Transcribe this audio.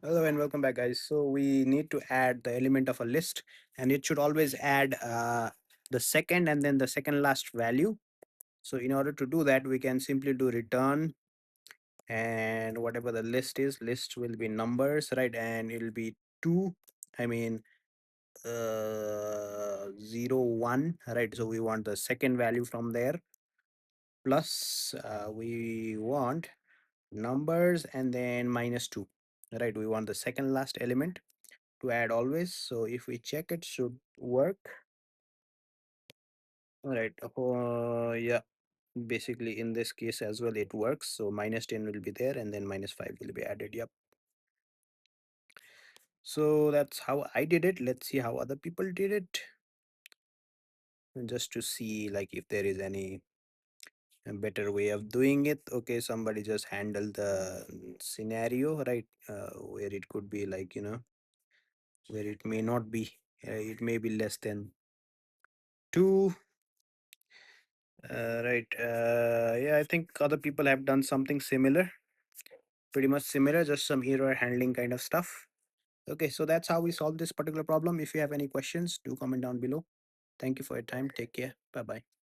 Hello and welcome back, guys. So we need to add the element of a list, and it should always add the second and then the second last value. So in order to do that, we can simply do return, and whatever the list will be numbers, right? And it'll be two. I mean, 0, 1, right? So we want the second value from there. Plus, we want numbers and then -2, right? We want the second last element to add always. So if we check, it should work. All right. Yeah. Basically, in this case as well, it works. So -10 will be there, and then -5 will be added. Yep. So that's how I did it. Let's see how other people did it, and just to see like if there is any better way of doing it. Okay, somebody just handle the scenario, right? Where it could be like where it may not be. It may be less than 2. Right. Yeah, I think other people have done something similar, pretty much similar, just some error handling kind of stuff. Okay, so that's how we solve this particular problem. If you have any questions, do comment down below. Thank you for your time. Take care. Bye bye.